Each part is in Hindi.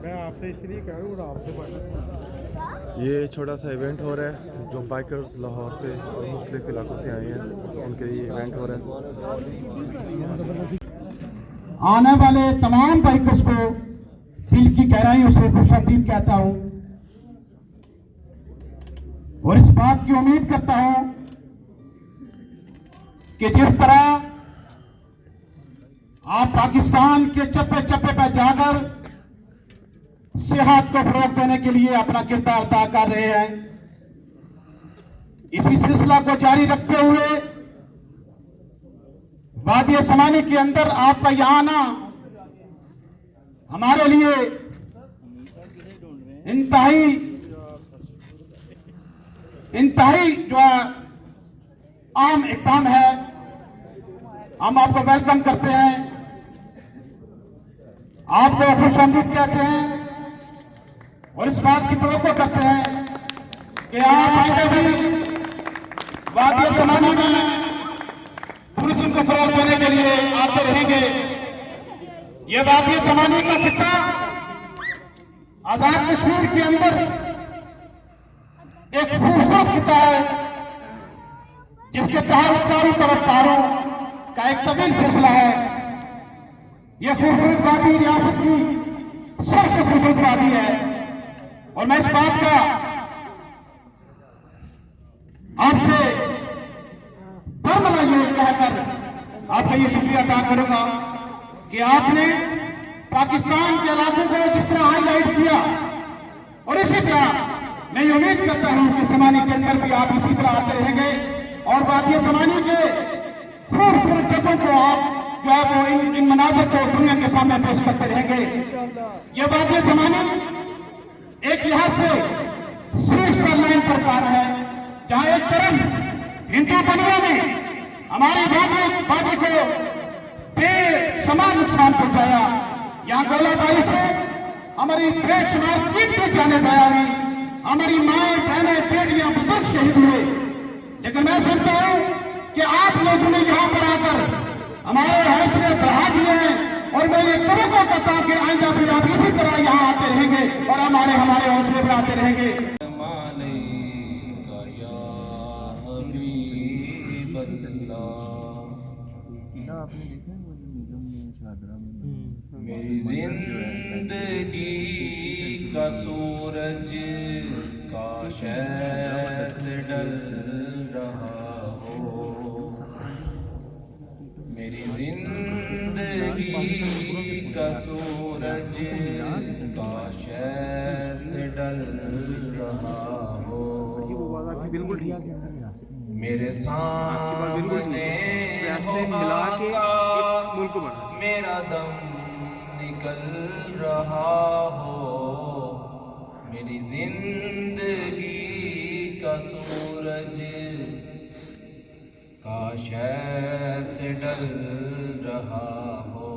मैं आपसे इसलिए कह रहा हूँ आपसे ये छोटा सा इवेंट हो रहा है जो बाइकर्स लाहौर से और मुख्तलिफ इलाकों से आए हैं, तो उनके लिए इवेंट हो रहा है। आने वाले तमाम बाइकर्स को दिल की गहराइयों से खुशामदीद कहता हूं और इस बात की उम्मीद करता हूं कि जिस तरह आप पाकिस्तान के चप्पे चप्पे पर जाकर सेहत को फरोग देने के लिए अपना किरदार अदा कर रहे हैं, इसी सिलसिला को जारी रखते हुए वादी समानी के अंदर आपका यहां आना हमारे लिए इंतहाई जो है आम इक़दाम है। हम आपको वेलकम करते हैं, आपको खुशामदीद कहते हैं और इस बात की तवक्को करते हैं कि आप आगे भी वादी समानी में टूरिज्म को फरोग देने के लिए आते रहेंगे। ये वादी समानी का खित्ता आजाद कश्मीर के अंदर एक खूबसूरत खित्ता है जिसके चारों तरफ पहाड़ों का एक तवील सिलसिला है। यह खूबसूरत वादी रियासत की सबसे खूबसूरत वादी है और मैं इस बात का आपसे बरमला ये कहकर आपका ये शुक्रिया अदा करूंगा कि आपने पाकिस्तान के इलाकों को जिस तरह हाईलाइट किया और इसी तरह मैं ये उम्मीद करता हूं कि समानी के अंदर भी आप इसी तरह आते रहेंगे और वादी समानी के खूबसूरत जगहों को आप जो है वो इन मनाजर को दुनिया के सामने पेश करते रहेंगे। ये वादी समानी एक लिहाज से शीर्ष पर लाइन पर काम है, जहां एक तरफ हिंदू बनिया ने हमारी वादी को बेशुमार नुकसान पहुंचाया, यहाँ गोलाबारी से हमारी बेशुमार कीमती जाने जाया हुई, हमारी माएं बहनें बेटियां बुजुर्ग शहीद हुए। लेकिन मैं समझता हूं कि आप लोगों ने यहाँ पर आकर हमारे हौसले बढ़ा दिए हैं और मैं ये तवक्को करता हूं कि आइंदा भी आप इसी तरह यहाँ आते रहेंगे और हमारे हौसले बढ़ाते रहेंगे। मेरी जिंदगी का सूरज काश ऐसे ढल रहा हो, मेरी जिंदगी का सूरज काश ऐसे ढल रहा हो, मेरे सामने हो आका, मेरा दम निकल रहा हो, मेरी जिंदगी का सूरज काश ऐसे ढल रहा हो।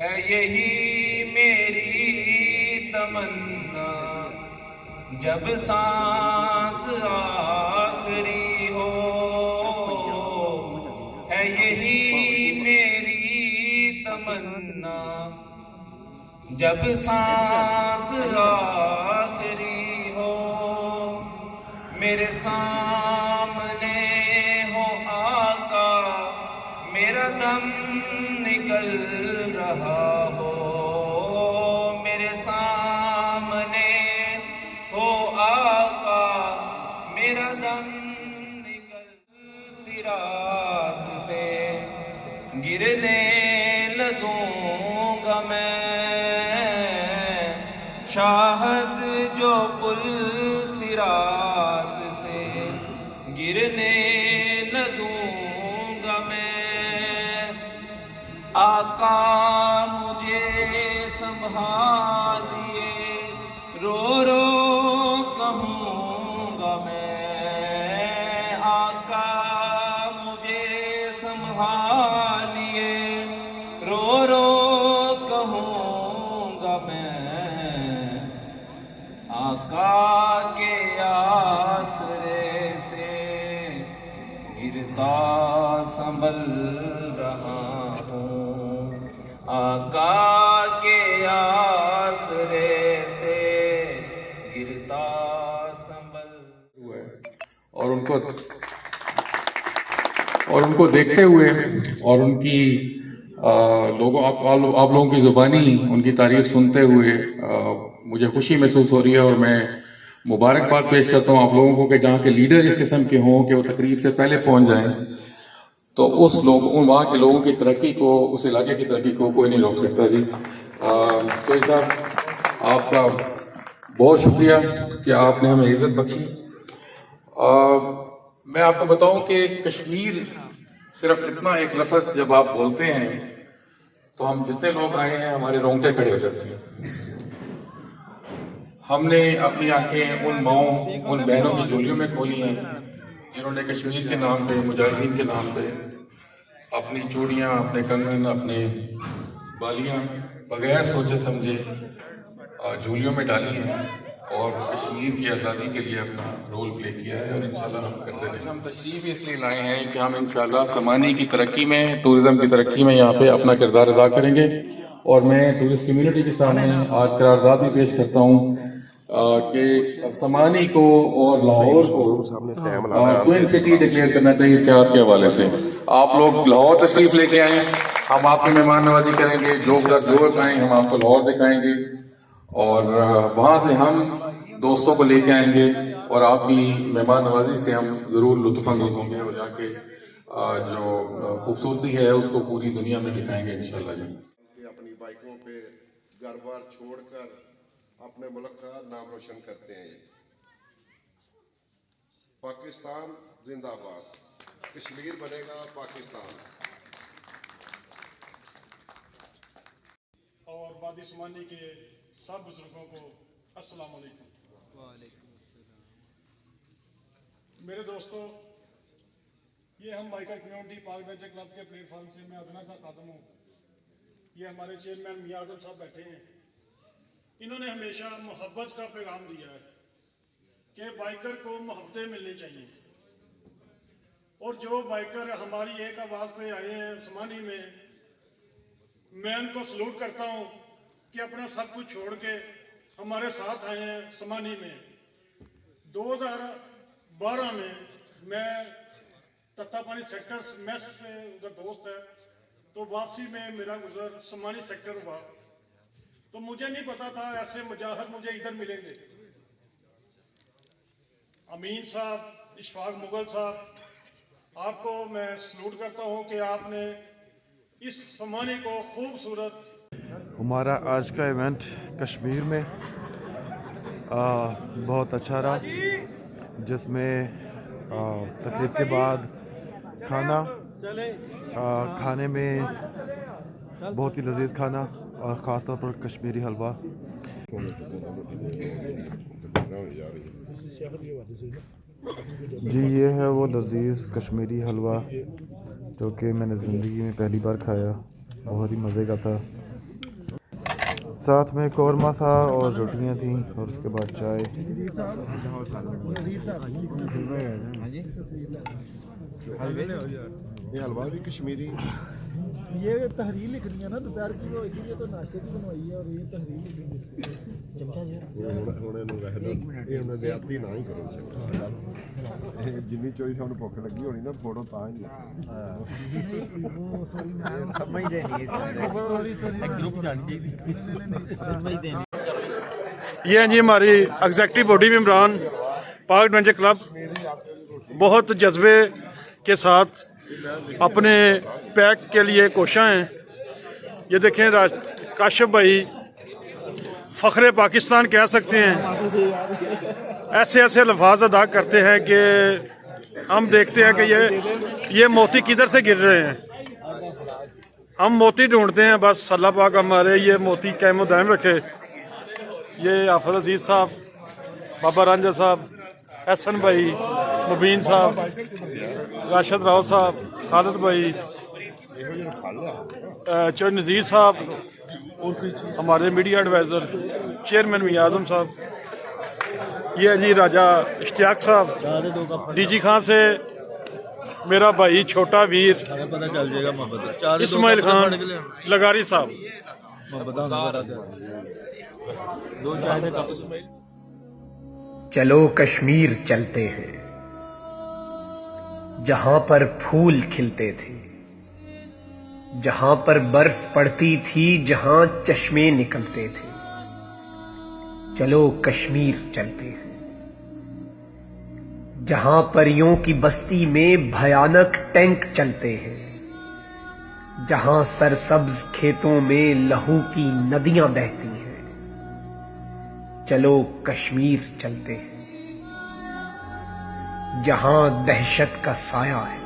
है यही मेरी तमन्ना जब सांस आखिरी हो, है यही मेरी तमन्ना जब सांस आखिरी हो, मेरे सामने हो आका, मेरा दम निकल रहा हो, मेरे सामने हो आका, मेरा दम निकल सिरात से गिरने लगूंगा मैं, शाहद जो पुल सिरात से गिरने लगूंगा मैं, आका मुझे संभालिए रो रो कहूँगा मैं, आका मुझे संभालिए रो रो कहूँगा मैं, आका के आसरे से गिरता संभल रहा हूँ, आका के आसरे से गिरता संभल हुआ है। और उनको देखते हुए और उनकी लोगों आप लोगों की ज़ुबानी उनकी तारीफ सुनते हुए मुझे खुशी महसूस हो रही है और मैं मुबारकबाद पेश करता हूँ आप लोगों को कि जहाँ के लीडर इस किस्म के हों कि वो तकरीब से पहले पहुँच जाएं, तो वहाँ के लोगों की तरक्की को, उस इलाके की तरक्की को कोई नहीं रोक सकता जी। तो साहब आपका बहुत शुक्रिया कि आपने हमें इज्जत बख्शी। मैं आपको बताऊं कि कश्मीर सिर्फ इतना एक लफ्ज़ जब आप बोलते हैं तो हम जितने लोग आए हैं हमारे रोंगटे खड़े हो जाते हैं। हमने अपनी आंखें उन माओं उन बहनों की झोलियों में खोली हैं जिन्होंने कश्मीर के नाम पे, मुजाहिदीन के नाम पे अपनी चूड़ियाँ, अपने कंगन, अपने बालियाँ बगैर सोचे समझे झोलियों में डाली हैं और कश्मीर की आज़ादी के लिए अपना रोल प्ले किया है और इंशाल्लाह हम करते रहेंगे। हम तशरीफ इसलिए लाए हैं कि हम इंशाल्लाह समानी की तरक्की में, टूरिज़्म की तरक्की में यहाँ पे अपना किरदार अदा करेंगे। और मैं टूरिस्ट कम्युनिटी के सामने आज करारदाद भी पेश करता हूँ कि समानी को और लाहौर को ट्विन सिटी डिक्लेयर करना चाहिए सियाहत के हवाले से। आप लोग लाहौर तशरीफ लेके आए, हम आपकी मेहमान नवाजी करेंगे, जो आए हम आपको लाहौर दिखाएंगे और वहाँ से हम दोस्तों को लेके आएंगे और आपकी मेहमान नवाजी से हम जरूर लुत्फ़अंदोज़ होंगे और जाके जो खूबसूरती है उसको पूरी दुनिया में दिखाएंगे इंशाल्लाह जी। अपनी बाइकों पे घर बार छोड़कर अपने मुल्क का नाम रोशन करते हैं। पाकिस्तान जिंदाबाद, कश्मीर बनेगा पाकिस्तान। और वादी समानी के सब बुजुर्गों को अस्सलाम वालेकुम। मेरे दोस्तों, ये हम बाइकर कम्युनिटी पाक एडवेंचर क्लब के प्लेटफॉर्म से मैं अदना का कादम हूँ। ये हमारे चेयरमैन मियां आजम साहब बैठे हैं। इन्होंने हमेशा मोहब्बत का पैगाम दिया है कि बाइकर को मोहब्बतें मिलनी चाहिए और जो बाइकर हमारी एक आवाज़ पे आए हैं समानी में, मैं उनको सलूट करता हूँ कि अपना सब कुछ छोड़ के हमारे साथ आए हैं समानी में। 2012 में मैं तत्तापानी सेक्टर मेस से उधर दोस्त है, तो वापसी में मेरा गुजर समानी सेक्टर हुआ, तो मुझे नहीं पता था ऐसे मुजाहिद मुझे इधर मिलेंगे। अमीन साहब, इशफाक मुगल साहब, आपको मैं सलूट करता हूँ कि आपने इस समानी को खूबसूरत। हमारा आज का इवेंट कश्मीर में बहुत अच्छा रहा, जिसमें तकरीब के बाद खाने में बहुत ही लजीज खाना और ख़ास तौर पर कश्मीरी हलवा। जी ये है वो लजीज कश्मीरी हलवा जो कि मैंने ज़िंदगी में पहली बार खाया, बहुत ही मज़े का था। साथ में कौरमा था और रोटियां थी और उसके बाद चाय। ये हलवा भी कश्मीरी, ये तहरीर लिख रही है ना दोपहर की, वो इसीलिए तो नाश्ते की बनवाई है और ये तहरीर लिख रही है इसको। चमचा जी ਹੁਣ ਜ਼ਿਆਦਤੀ ਨਾ ਹੀ ਕਰੋ। ਜਿੰਨੀ ਚੋਈ ਸਾਨੂੰ ਭੁੱਖ ਲੱਗੀ ਹੋਣੀ ਨਾ, ਫੋਟੋ ਤਾਂ ਹੀ वो सॉरी मैं समझ देनी है, सॉरी ग्रुप जानी चाहिए, समझ देनी। ये हैं जी हमारी एग्जेक्टिव बॉडी मेंबरान पाक एडवेंचर क्लब, बहुत जज्बे के साथ अपने पैक के लिए कोशा हैं। ये देखें काशिफ भाई फ़ख्र पाकिस्तान कह सकते हैं, ऐसे ऐसे लफ्ज़ अदा करते हैं कि हम देखते हैं कि ये मोती किधर से गिर रहे हैं। हम मोती ढूंढते हैं, बस अल्लाह पाक हमारे ये मोती कायम दायम रखे। ये हाफिज़ अजीज़ साहब, बाबा रांझा साहब, एहसन भाई, मुबीन साहब, राशिद राव साहब, खालिद भाई, चौधरी नज़ीर साहब, हमारे मीडिया एडवाइज़र चेयरमैन मियां आज़म साहब, ये जी राजा इश्तियाक साहब, डीजी खां से मेरा भाई छोटा वीर पता चल जाएगा मोहब्बत इस्माइल खान लगारी साहब। दो चाय दे कप चलो कश्मीर चलते हैं, जहां पर फूल खिलते थे, जहां पर बर्फ पड़ती थी, जहां चश्मे निकलते थे। चलो कश्मीर चलते हैं, जहां परियों की बस्ती में भयानक टैंक चलते हैं, जहां सरसब्ज खेतों में लहू की नदियां बहती हैं। चलो कश्मीर चलते हैं, जहां दहशत का साया है,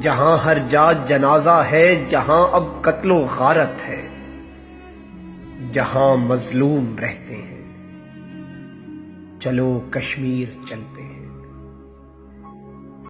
जहां हर जा जनाजा है, जहां अब कत्लो गारत है, जहां मजलूम रहते हैं। चलो कश्मीर चलते हैं।